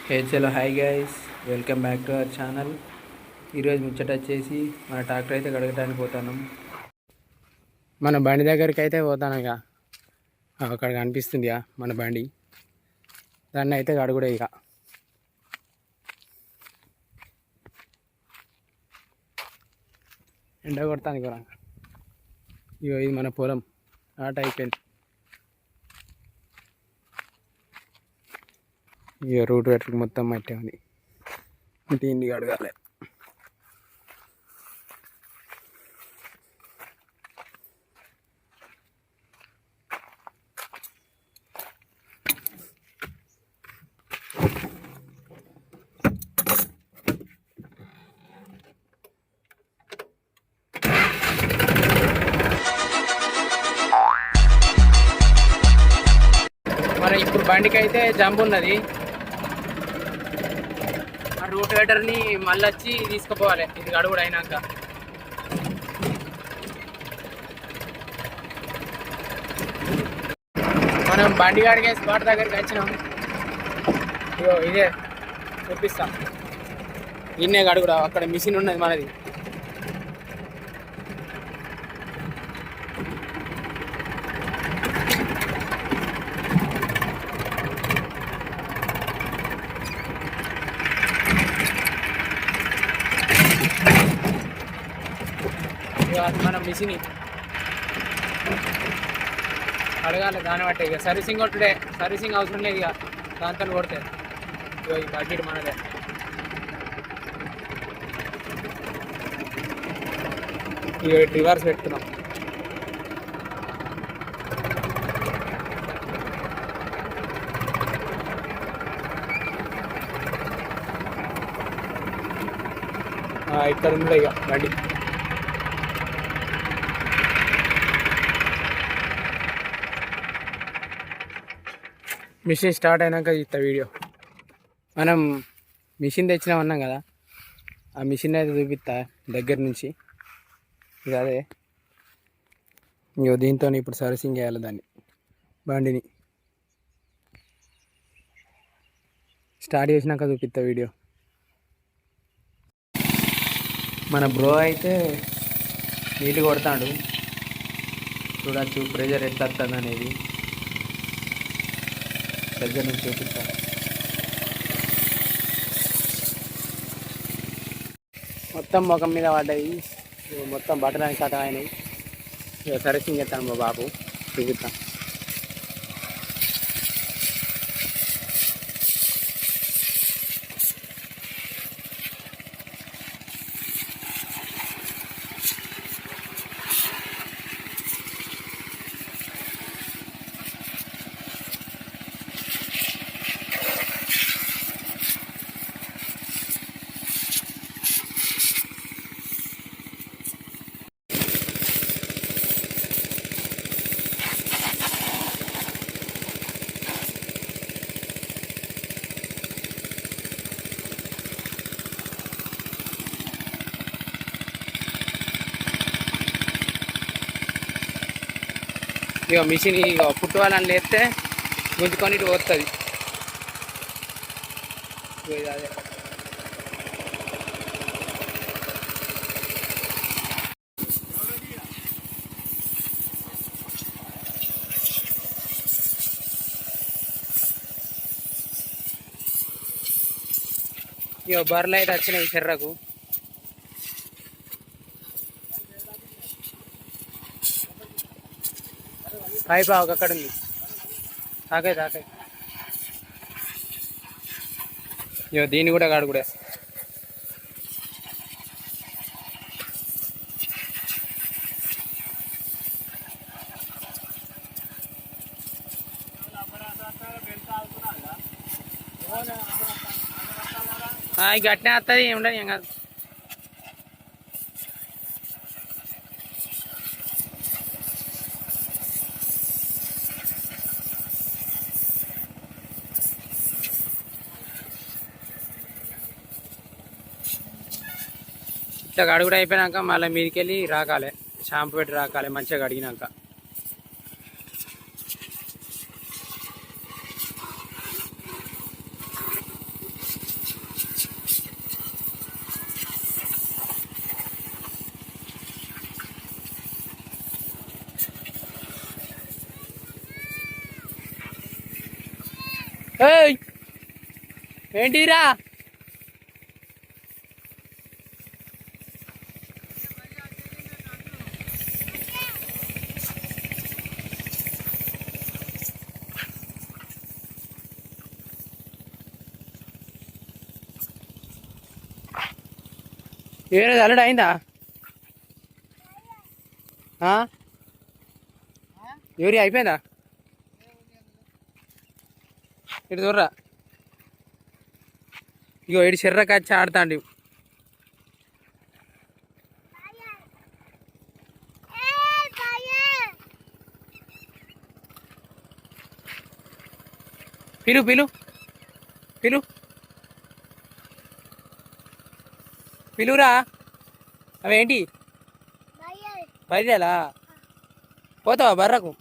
Hello hi guys, welcome back to our channel. ఈరోజు ముచ్చట వచ్చేసి మన ట్రాక్టర్ అయితే కడగడానికి పోతాను. మన బండి దగ్గరికి అయితే పోతాను. ఇక అక్కడ కనిపిస్తుంది మన బండి, దాన్ని అయితే కడుగుడే. ఇక ఎండ కొడతాను ఇక. ఇగో ఇది మన పొలం ఆట అయిపోయింది. ఇక రూట్ వెట్టుకు మొత్తం మట్టే ఉంది. దీన్ని అడగాలి. మరి ఇప్పుడు బండికి అయితే జంప్ ఉన్నది. రూట్ వెటర్ని మళ్ళీ వచ్చి తీసుకుపోవాలి. ఇది గడుగుడు అయినాక మనం బండి కాడిగే స్పాట్ దగ్గరికి వచ్చినాం. ఇగో ఇదే చూపిస్తాం. ఇన్నే గడుగుడు, అక్కడ మిషన్ ఉన్నది మనది. అది మన మిషన్ అడగాలి. దాన్ని బట్టి ఇక సర్వీసింగ్ కొట్టుడే, సర్వీసింగ్ అవసరం లేదు. ఇక దాంతో కొడితే ఇక ఈ బడ్జెట్ మనదే. ఇక రివర్స్ పెట్టుకున్నాం. ఇక్కడ ఉండే ఇక బండి. మిషన్ స్టార్ట్ అయినాక ఇస్తా వీడియో. మనం మిషన్ తెచ్చినామన్నాం కదా, ఆ మిషన్ అయితే చూపిస్తా దగ్గర నుంచి. ఇక అదే దీంతో ఇప్పుడు సర్వీసింగ్ చేయాలి దాన్ని, బండిని. స్టార్ట్ చేసినాక చూపిస్తా వీడియో. మన బ్రో అయితే నీళ్ళు కొడతాడు. చూడచ్చు ప్రెజర్ ఎట్లా వస్తుంది అనేది. దగ్గర నుంచి చూపిస్తాను. మొత్తం ముఖం మీద పడ్డాయి, మొత్తం బట్టడానికి కథ అయినాయి. ఇక సర్వీసింగ్ చేస్తాను మా బాబు, చూపిస్తాను. ఇక మిషన్ ఇక పుట్టువాలని లేస్తే గుంజుకొని ఇటు వస్తుంది. అదే ఇక బర్రెలు అయితే వచ్చినాయి చెర్రకు. పైపు అక్కడ ఉంది. తాకాయి ఇక దీన్ని కూడా కడుగుడే. గట్టినే వస్తుంది, ఏముండదు ఏం కాదు. ఇట్లా కడుగుడు అయిపోయినాక మళ్ళీ మీదకి వెళ్ళి రాకాలి, షాంపూ పెట్టి రాకాలి మంచిగా కడిగినాక. ఏయ్ ఏంటిరా ఏది అల్లుడు అయిందా ఎవరి అయిపోయిందా ఇటు చూర్రా ఇగో ఇటు చెర్ర కచ్చి ఆడుతాండి పిలు పిలు పిలు పిలురా అవేంటి బయలుదేలా పోతావా బర్రకు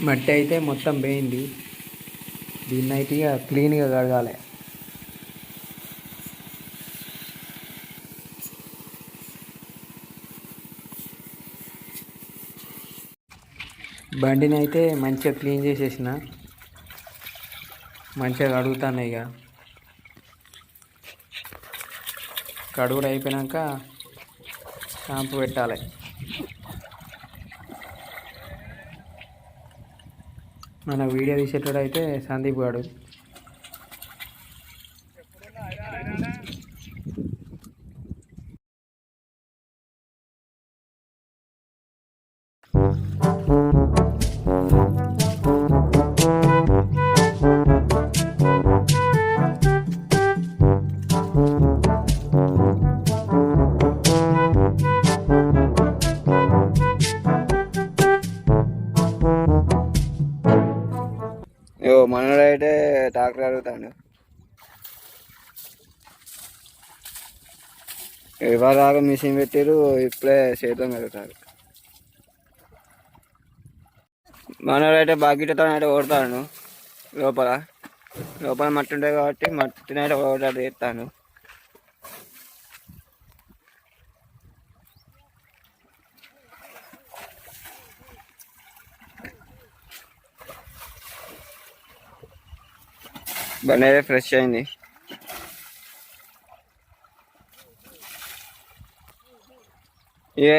మట్టి అయితే మొత్తం పోయింది దీన్ని అయితే ఇక క్లీన్గా కడగాలి బండిని అయితే మంచిగా క్లీన్ చేసేసిన మంచిగా కడుగుతాను ఇక కడుగుడు అయిపోయాక షాంపూ పెట్టాలి మన వీడియో తీసేటోడు అయితే సందీప్ గాడు మనోడైతే ట్రాక్టర్ అడుగుతాడు ఇవాళ మిషన్ పెట్టారు ఇప్పుడే చేతిలో మెరుగుతారు మనోడైతే బాకీతో అయితే ఓడతాను లోపల మట్టి ఉంటుంది కాబట్టి మట్టిని అయితే ఓడాడు చేస్తాను బండి అయితే ఫ్రెష్ అయింది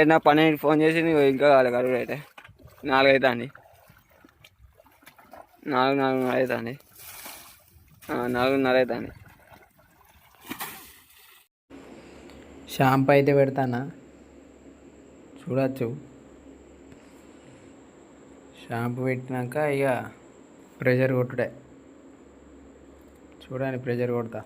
నా పని ఫోన్ చేసి నీకు ఇంకా కావాలి కరువు అయితే 4 అవుతుంది 4:30 అవుతుంది 4:30 అవుతుంది షాంపూ అయితే పెడతానా చూడచ్చు షాంపూ పెట్టినాక ఇక ప్రెషర్ కొట్టుడే చూడండి ప్రెషర్ కొడతా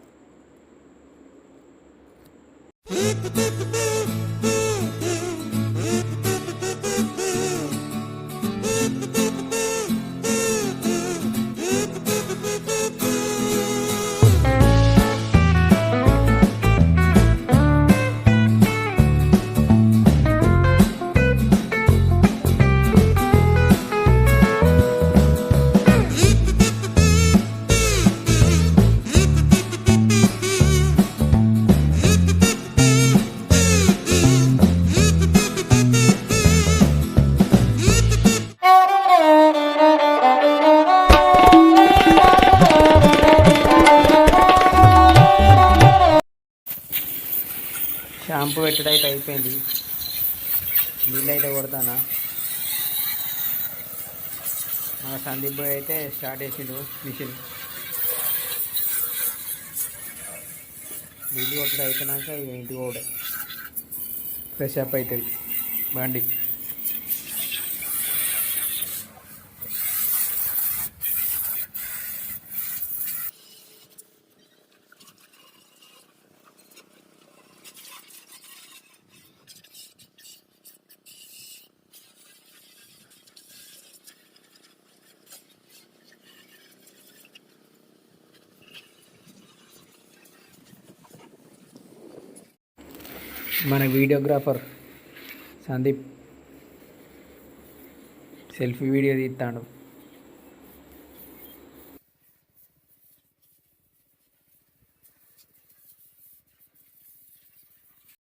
షాంపూ పెట్టడైతే అయిపోయింది నీళ్ళు అయితే కొడతానా మన సందీప్ బాయ్ అయితే స్టార్ట్ చేసిండు మిషన్ నీళ్ళు కొట్టడం అయిపోయినాక ఇక ఇంటికి పోవడే ఫ్రెష్ అప్ అవుతుంది బండి మన వీడియోగ్రాఫర్ సందీప్ సెల్ఫీ వీడియో తీస్తాడు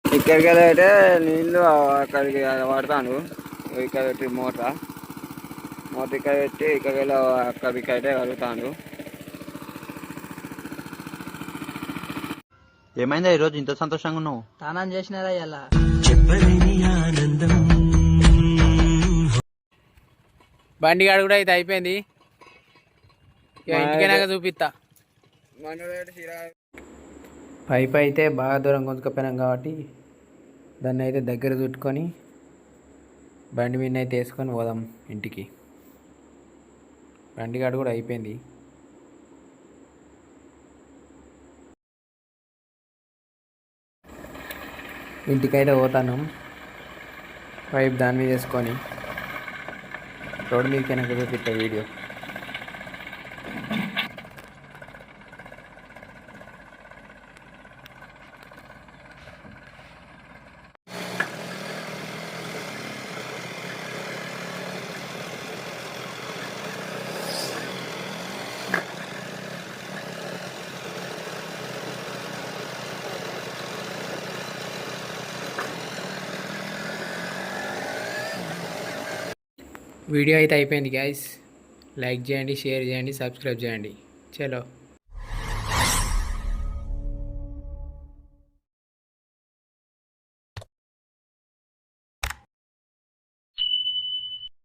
ఇక్కడికి అయితే నీళ్ళు అక్కడికి పడతాను ఇక్కడ మోటార్ మొదటికాయ పెట్టి ఇకలో అక్కడికి అయితే కలుగుతాను. ఏమైందా ఈరోజు ఇంత సంతోషంగా ఉన్నావు? స్నానం చేసినారా ఇలా బండి గాడు కూడా అయితే అయిపోయింది. ఇక ఇంటికైనాక చూపిస్తా. పైప్ అయితే బాగా దూరం కొంచుకపోయినాం కాబట్టి దాన్ని అయితే దగ్గర చుట్టుకొని బండి మీద అయితే వేసుకొని పోదాం ఇంటికి. బండి గాడు కూడా అయిపోయింది. ఇంటికైతే పోతాను పైప్ దాని మీద వేసుకొని. రోడ్డు మీదకి వెనక చూపిస్తా వీడియో. వీడియో అయితే అయిపోయింది గైస్. లైక్ చేయండి, షేర్ చేయండి, సబ్స్క్రైబ్ చేయండి. చలో.